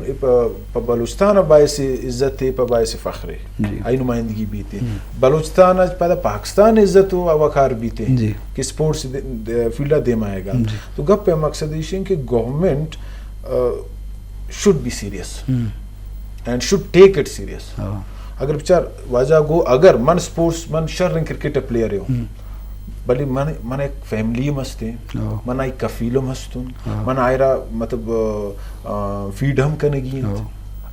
بلوچستان باعث عزت ہے باعث فخر ہے آئی نمائندگی بیتے بلوچستان پیدا پاکستان عزت و وقار بیتے کہ سپورٹس فیلڈا دیم آئے گا تو گپ پہ مقصد یہ کہ government should be serious and should take it serious اگر بچار واجہ گو اگر من سپورٹس من شر رن کرکٹ پلیئر ہوں بلی من ایک فیملی مستے من ایک کفیلم ہستن من آئرہ مطلب فیڈم کنگی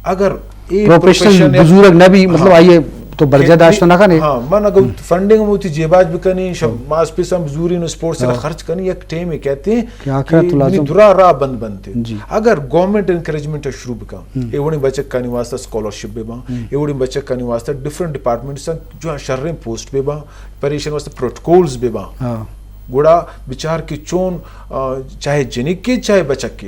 اگر پروفیشنل بزرگ نبی مطلب آئیے تو برجہ داشتہ نہ کھانے ہاں من اگر فنڈنگ موتی جیباج بکنی ماس پیسا مزوری نو سپورٹس سے خرچ کنی ایک ٹیم میں کہتے ہیں کہ درا راہ بند بنتے اگر گورنمنٹ انکریجمنٹ شروع بکا ایوڑی بچک کانی واسطہ اسکالرشپ بے با ایوڑی بچک کانی واسطہ ڈیفرنٹ ڈپارٹمنٹس جو شرریں پوسٹ بے با پریشن واسطہ پروٹوکولز بے با گوڑا بچار کے چون چاہے جنک کے چاہے بچک کے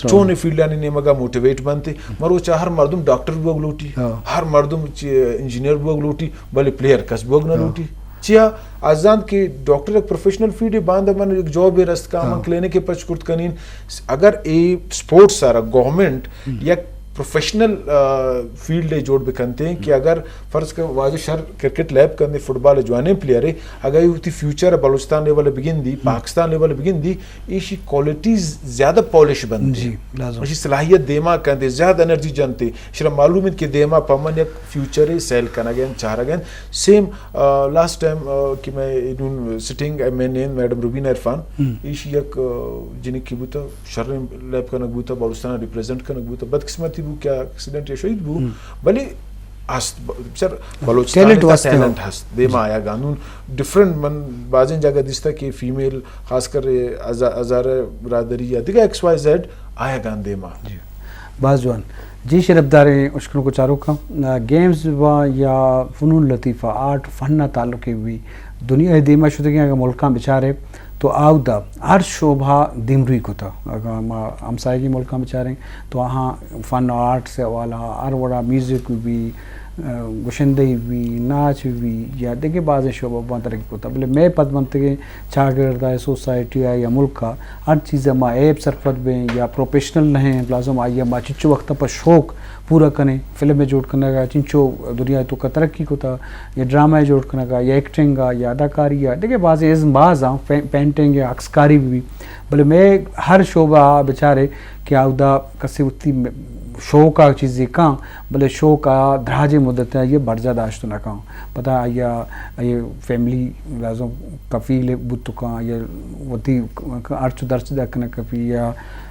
چون فیلڈ یعنی نیمگا موٹیویٹ بنتے مرو چاہے ہر مردم ڈاکٹر بوگ لوٹی ہر مردم انجینئر بوگ لوٹی بلے پلیئر کس بوگ نہ لوٹی چیا آزان کے ڈاکٹر ایک پروفیشنل فیلڈ باندھ من ایک جاب رست کا من کلینک پچ کرت کنین اگر اے سپورٹس سارا گورنمنٹ یا پروفیشنل فیلڈ جوڑ بکنتے ہیں کہ اگر فرض کا واجہ شہر کرکٹ لیب کرنے فٹ بال جوانے پلیئر ہے اگر یہ ہوتی فیوچر بلوچستان لیول بگن دی پاکستان لیول بگن دی ایشی کوالٹیز زیادہ پالش بنتی ایشی صلاحیت دیما کرتے زیادہ انرجی جانتے شرح معلوم ہے کہ دیما پامن ایک فیوچر ہے سیل کرنا گئے چاہ رہا گئے سیم لاسٹ ٹائم کہ میں سٹنگ میں نے میڈم روبینہ عرفان ایشی ایک جنک کی بوتا شہر لیب کرنا بوتا بلوچستان ریپریزنٹ کرنا بوتا بدقسمتی کیا ایکسیڈنٹ یا شہید بو بلی سر بلوچستان کا ٹیلنٹ ہست دیما آیا گانون ڈیفرنٹ من بعضیں جگہ دیستا کہ فیمیل خاص کر ازارہ برادری یا دیگا ایکس وائی زیڈ آیا گان دیما بعض جوان جی شرف داریں اشکروں کو چاروں کا گیمز و یا فنون لطیفہ آرٹ فن تعلق ہوئی دنیا دیما شدگی اگر ملکاں بچارے تو آؤ دا ہر شعبہ دیمروی کو تھا اگر ہم ہمسائے کی ملکاں بچاریں تو وہاں فن آرٹ سے والا ہر بڑا میوزک بھی گوشندگی بھی ناچ بھی یا دیکھے بعض شعبہ بہت ترقی ہوتا بولے میں پد منتگے شاگرد ہے سوسائٹی ہے یا ملک کا ہر چیز ما ایپ سرفت میں یا پروفیشنل نہیں لازم آئیے ما چنچو وقت پر شوق پورا کریں فلم میں جوڑ کرنے کا چنچو دنیا تو کا ترقی کو تھا یا ڈرامہ جوڑ کرنے کا یا ایکٹنگ کا یا اداکاری یا دیکھے بعض بعض پینٹنگ یا عکسکاری بھی بولے میں ہر شعبہ بیچارے کیا ادا کسی اتنی شو کا چیزیں کہاں بلے شو کا دراجے مدت ہے یہ بڑھ زیادہ آج تو نہ کہاں پتہ یا یہ فیملی لازم کفیل بت کہاں یا وتی ارچ درچ دکھنا کفی یا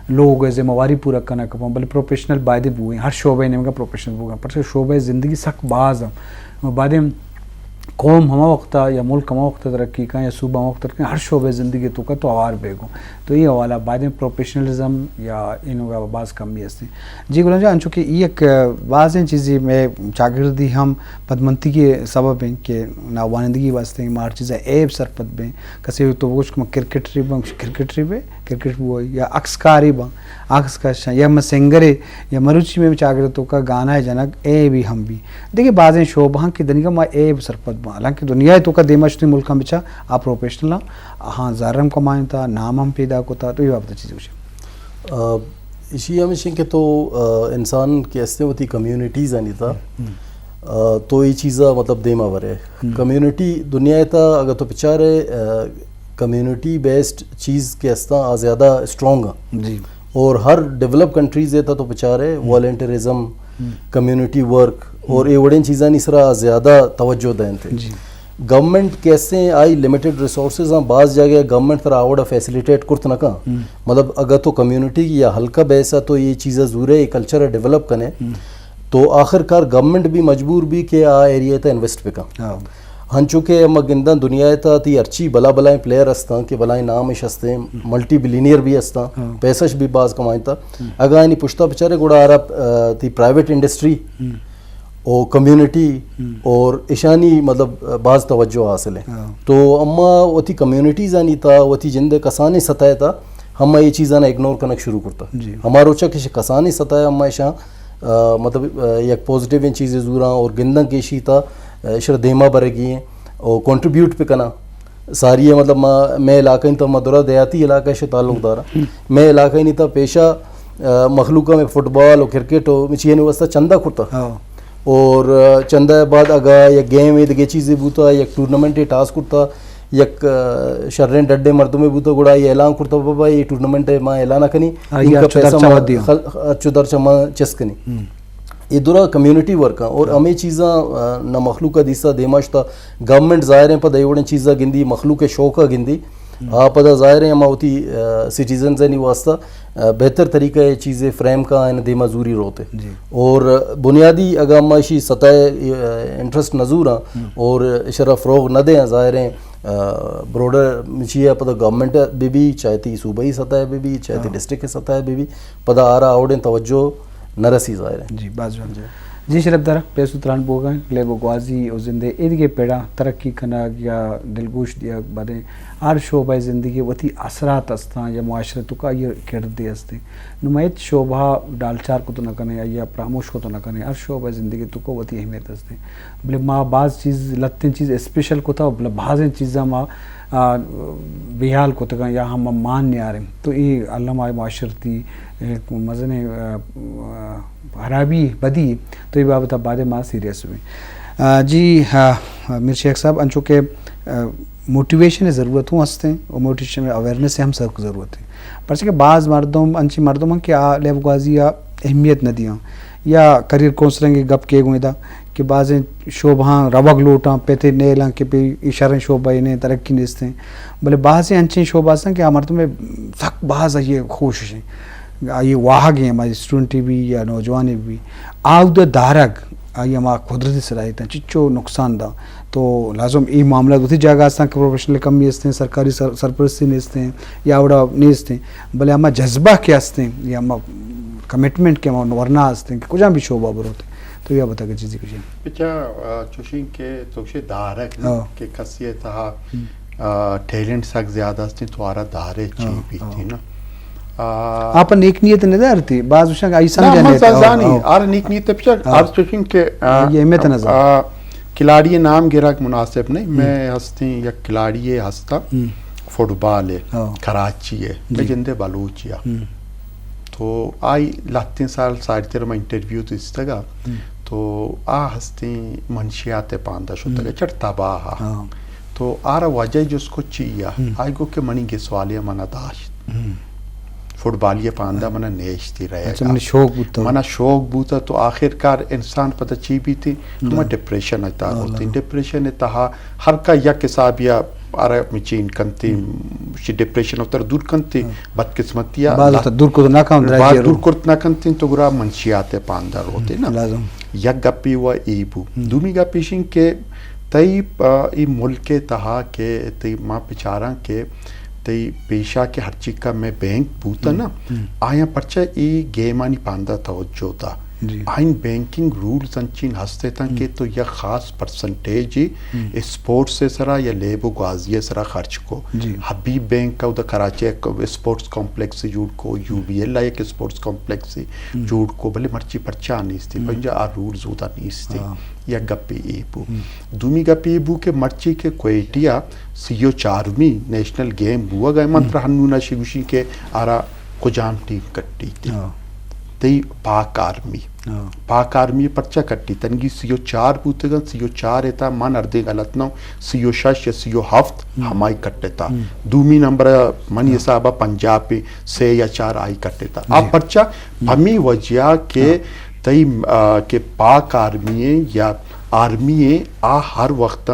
لوگ ذمہ واری پورا کرنا کپاں بلے پروفیشنل بائدے بوئیں ہر شعبے نے کا پروفیشنل بوگا پر شعبہ زندگی سخت باز ہیں بائدے قوم ہما وقت یا ملک ہما وقت ترقی کا یا صوبہ ہما وقت ترقی ہر شعبے زندگی تو کا تو آوار بیگوں تو یہ حوالہ بعد میں پروفیشنلزم یا انہوں کا بعض کمی ہستے جی غلام جان چونکہ یہ ایک بعض چیزیں میں شاگردی ہم پدمنتی کے سبب ہیں کہ ناوانندگی واسطے مار چیزیں ایب سرپت بیں کسی تو وہ کرکٹری بن کرکٹری بے کرکٹ وہ یا عکسکاری بن عکس کا یا میں سنگرے یا مروچی میں شاگردوں کا گانا ہے جنک اے بھی ہم بھی دیکھیے بعض شعبہ کہ دنیا میں ایب سرپت بن حالانکہ دنیا تو کا دیمشنی ملک ہم بچا آپ پروفیشنل ہاں زارم کمائیں تھا نام ہم پیدا کو تھا تو یہ بات چیز اسی ہمیشہ کہ تو انسان کے ایسے ہوتی کمیونٹیز آنی تھا تو یہ چیزا مطلب دیما ورے کمیونٹی دنیا تھا اگر تو بچارے کمیونٹی بیسڈ چیز کے استا زیادہ اسٹرانگ جی اور ہر ڈیولپ کنٹریز تھا تو بچارے والنٹرزم کمیونٹی ورک اور یہ بڑی چیزاں نہیں سرا زیادہ توجہ دیں تھے گورنمنٹ کیسے آئی لمیٹڈ ریسورسز ہیں بعض جگہ گورنمنٹ طرح آوڑا فیسیلیٹیٹ کرت نہ کہاں مطلب اگر تو کمیونٹی کی یا ہلکا بیسا تو یہ چیزیں ضرور ہے کلچر ڈیولپ کرنے تو آخر کار گورنمنٹ بھی مجبور بھی کہ آ ایریا تا انویسٹ پہ کہاں ہن چونکہ اما گندن دنیا تا تی ارچی بلا بلائیں پلیئر ہستا کہ بلائیں نام ہستے ملٹی بلینئر بھی ہستا پیسش بھی بعض کمائیں تا اگر اینی پشتا بچارے گوڑا آ رہا تی پرائیویٹ انڈسٹری اور کمیونٹی اور ایشانی مطلب بعض توجہ حاصل ہے تو اما وتی کمیونٹیز آنی تھا وتی جند کسانی سطح تھا ہم یہ چیزاں اگنور کرنا شروع کرتا ہمارا روچا کہ کسانی سطح ہم ایشاں مطلب یک پازیٹیو چیزیں زوراں اور گندن کیشی تھا شر دیما برے گی ہیں اور کنٹریبیوٹ پہ کرنا ساری ہے مطلب میں علاقہ نہیں تھا مدورہ دیہاتی علاقہ سے تعلق دارا میں علاقہ نہیں تھا پیشہ مخلوقہ میں فٹ بال اور کرکٹ اور مچیے واسطہ چندہ کرتا اور چندہ بعد اگا یک گیم ہے دیگے چیزیں بوتا یک ٹورنامنٹ ٹاسک کرتا یک شرین ڈڈے مردوں میں بوتا گوڑا یہ اعلان کرتا بابا یہ ٹورنامنٹ ہے ماں اعلانہ کنی ان کا پیسہ اچھو درچہ ماں چس کنی یہ دورا کمیونٹی ورک ہیں اور ہمیں چیزاں نہ مخلوق دیسا دیماش تھا گورنمنٹ ظاہر ہیں پتہ یہ چیزاں گندی مخلوق شوق گندی پتہ ظاہر ہیں ہما ہوتی سٹیزنز نہیں واسطہ بہتر طریقہ یہ چیزیں فریم کا ان دیما ضروری روتے اور بنیادی اگر ہم اشی سطح انٹرسٹ نظور ہیں اور شرح فروغ نہ دیں ظاہر ہیں بروڈر مچی ہے پتہ گورنمنٹ بھی چاہتی صوبائی سطح پہ بھی چاہتی ڈسٹرکٹ کی سطح پہ بھی پتہ آ رہا اوڑیں توجہ نہ رسی ظاہر ہے جی باز جی شرف دارا پیسو تران بوگا لے بگوازی اور زندے ادگے پیڑا ترقی کنا یا دلگوش دیا بادیں ہر شعبہ زندگی وتی اثرات ہستاں یا معاشرتوں کا یہ کردے ہستے نمایت شعبہ ڈالچار کو تو نہ کرنے یا پراموش کو تو نہ کرنے ہر شعبہ زندگی تو کو وتی اہمیت ہستے بلے ماں بعض چیز لتیں چیز اسپیشل کو تھا بلے بعضیں چیزاں ماں بحال کو تک یا ہم مان نہیں آ رہے تو یہ علامہ معاشرتی مزن خرابی بدی تو یہ بابت بعد ماں سیریس ہوئی جی میر شیخ صاحب انچو کہ موٹیویشن ضرورت ہوں ہستے ہیں اور موٹیویشن اویئرنیس سے ہم سب کو ضرورت ہے پر کہ بعض مردوں انچی مردوں میں کہ لیب گازی یا اہمیت نہ دیاں یا کریئر کونسلنگ گپ کے گوئیں دا کہ بعض شعبہ روگ لوٹاں پیتے نیلاں کہ پہ اشاریں شعبہ انہیں ترقی نیستے ہیں بلے بعض انچیں شعبہ ہیں کہ مردوں میں سخت بعض یہ خوش ہیں یہ واہگ ہیں ہماری اسٹوڈنٹی بھی یا نوجوانی بھی آؤ دارگ یہ ہمارا قدرتی صلاحیت ہیں چچو نقصان دہ تو لازم یہ معاملات اسی جگہ ہستاں کہ پروفیشنل کمی ہستے ہیں سرکاری سرپرستی نیستے ہیں یا اوڑا نیستے ہیں بلے ہمارا جذبہ کیا ہستے ہیں یا ہمارا کمٹمنٹ کے ہمارا ورنہ ہستے ہیں کہ کچھ بھی شعبہ بر ہوتے ہیں تو یہ بتا کہ چیزیں کچھ بچا چوشین کے توشے دارک کہ کسی تہا ٹیلنٹ سک زیادہ ہستے تو آرہ دارے چی بھی تھی نا آپ نیک نیت نظر تھی بعض وشن ای نا سمجھنے مزازانی آر نیک نیت پچک آر چوشن کے یہ اہمیت نظر کھلاڑی نام گراک مناسب نہیں میں ہستی یا کھلاڑی ہستا فٹ بال ہے کراچی ہے میں جندے بلوچیا تو آئی لاتین سال ساڑھ تیر میں انٹرویو تو اس تگا تو ہستی منشیات پاندہ شو تگا چڑتا باہا تو آرہ وجہ جو اس کو چیا آئی گو کہ منی گسوالیہ منہ داشت فٹ بالیہ پاندہ منہ نیشتی رہے گا منہ شوق بوتا تو آخر کار انسان پتہ چی بھی تھی منہ ڈپریشن اتا ہوتی ڈپریشن اتا ہر کا یک حساب یا آرہ مچین کنتی شی ڈپریشن اتر دور کنتی بدقسمتیا بعض دور کو نہ کام بعض دور کرت نہ کنتی تو گرا منشیات پاندہ روتے نا یک گپی و ایبو دومی گپی شن کے تی ای ملک تہا کے تی ماں پچاراں کے تی پیشہ کے ہر چیز کا میں بینک بوتا نا آیا پرچہ ای گیمانی پاندہ توجہ تا آئین بینکنگ رولز انچین ہستے تھا کہ تو یہ خاص پرسنٹیج اسپورٹس سے سرا یا لیبو غازیہ سرا خرچ کو حبیب بینک کا ادھا کراچی اسپورٹس کمپلیکس سے جوڑ کو یو بی ایل ایک اسپورٹس کمپلیکس سے جوڑ کو بلے مرچی پرچا نہیں تھی پنجا آر رولز ہوتا نہیں تھی یا گپی ایبو دومی گپی ایبو کے مرچی کے کوئیٹیا سیو چارمی نیشنل گیم بوا گئے منتر ہنونا شیگوشی کے آرہ کجام ٹیم کٹی تھی تی پاک آرمی پرچا کٹی تنگی سیو چار بوتے گا سیو چار ایتا من اردے غلط نو سیو شش یا سیو ہفت ہمائی کٹے تا دومی نمبر منی صاحبہ پنجاب پہ سے یا چار آئی کٹے تا آپ پرچا ہمیں وجہ کے تی کہ پاک آرمی یا آرمی ہر وقت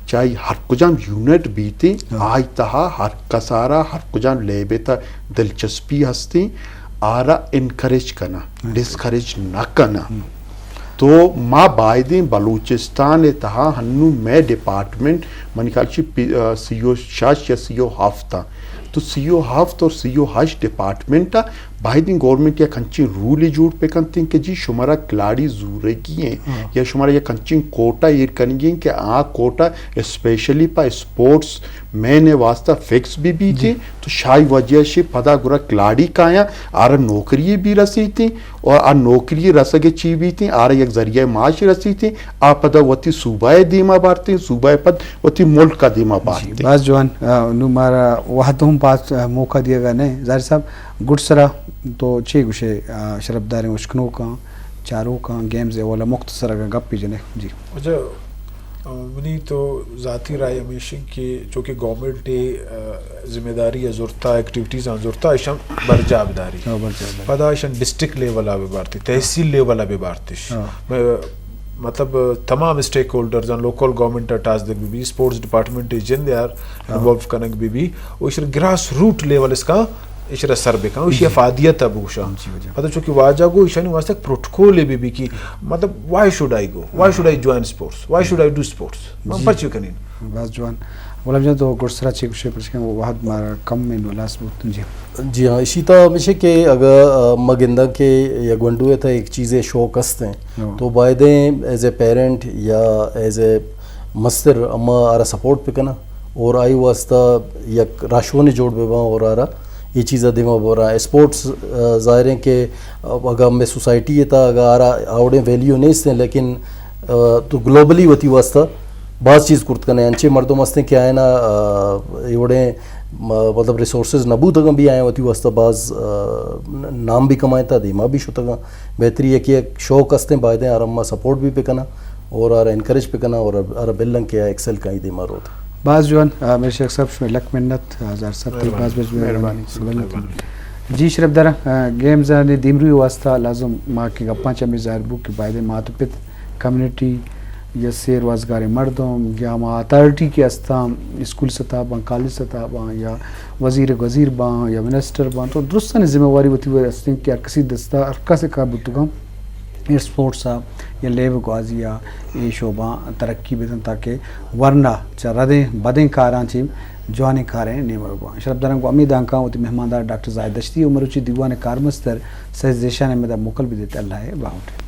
چاہی ہر کجام یونٹ بیتی آئی تہا ہر کسارا ہر کجام لے بیتا دلچسپی ہستی آرہ انکریج کرنا ڈسکریج نہ کرنا تو ماں بائدیں بلوچستان تہا ہنو میں ڈپارٹمنٹ منی خالچی سیو شاش یا سیو ہفتہ تو سیو ہفت اور سیو ہش ڈپارٹمنٹ بائدیں گورنمنٹ یا کنچی رولی جوڑ پہ کنتے ہیں کہ جی شمارا کلاڑی زورے کی ہیں یا شمارا یا کنچی کوٹا یہ کرنی ہیں کہ کوٹا اسپیشلی پا اسپورٹس میں نے واسطہ فکس بھی تھی تو شاہی وجہ سے پدا گرا کلاڑی کا آیا آرہ نوکری بھی رسی تھی اور آر نوکری رسگے چی بھی تھی آرہ یک ذریعہ معاش رسی تھی آپ پدا وطی صوبہ دیما بارتے صوبہ پد وطی ملک کا دیما بارتے باز جوان نو مارا وحدہم پاس موقع دیا گا نہیں ظاہر صاحب گڑ سرا تو چھ گوشے شرف داریں اشکنوں کا چاروں کا گیمز اولا مختصر اگر گپ پی جنے جی اچھا منی تو ذاتی رائے ہمیشہ کہ جو کہ گورنمنٹ ذمہ داری یا ضرورت ایکٹیویٹیز ضرورت اشن برجابداری پدا اشن ڈسٹرکٹ لیول آبے بارتی تحصیل لیول آبے بارتش مطلب تمام stake holders in local government toss دک بھی اسپورٹس ڈپارٹمنٹ جن دے آر انوالو کنک بھی وہ اشر گراس روٹ لیول اس کا اشرا سر بکن اشیا فادیت ابوشا پتہ چونکہ واجہ گو اشانی واسطے پروٹوکول بھی کی مطلب why should I go why should I join sports why should I do sports ہم پرچیو کنین بس جوان بولا جان تو گرسرا چیک شے پرچکن وہ واحد مارا کم میں نولاس بوتن جی ہاں اسی طرح ہمیشہ کہ اگر مگندہ کے یا گونڈوے تھا ایک چیزیں شوق ہستے ہیں تو بائدیں ایز اے پیرنٹ یا ایز اے مستر اما آرہ سپورٹ پہ کنا اور آئی واسطہ یا راشوہ نے جوڑ بے اور آرہ یہ چیزیں دیما بول رہا ہے اسپورٹس ظاہر ہیں کہ اگر میں سوسائٹی تھا اگر آرہ آوڑیں ویلیو نہیں اس ہیں لیکن تو گلوبلی وتی واسطہ بعض چیز کرت کرنے انچے مردوں مستے کیا ہے نا ایوڑیں مطلب ریسورسز نبوت اگر بھی آئیں وتی واسطہ بعض نام بھی کمائیں تھا دیما بھی شتا گا بہتری ہے کہ ایک شوق ہستے بائدیں آرہ سپورٹ بھی پہ کنا اور آرہ انکریج پہ کنا اور آرہ بلنگ کیا ایکسل کا ہی دیما رو تھا بعض جوان میرے شیخ صاحب شوئے لک منت ہزار صاحب تی بعض بج مہربانی جی شرف دارا گیمز نے دیمروی واسطہ لازم ماں کی گپاں چمی ظاہر بو کہ بائدے ماتپت کمیونٹی یا سیر وازگار مردوں یا ماں اتھارٹی کے استام اسکول سطح باں کالج سطح باں یا وزیر باں یا منسٹر باں تو درست نے ذمہ واری ہوتی ہوئے رستے کہ کسی دستہ ارکا سے کابتگاں یہ سپورٹس یا لیب گوازی یا یہ شعبہ ترقی بیتن تاکہ ورنہ ردیں بدیں کاران چیم جوانے کاریں نیمر گوان شرف دارن کو امید آنکاں ہوتی مہماندار ڈاکٹر زاہد دشتی عمروچی دیوان کارمستر سیز دیشان میں دا مکل بھی دیتے اللہ ہے باؤٹ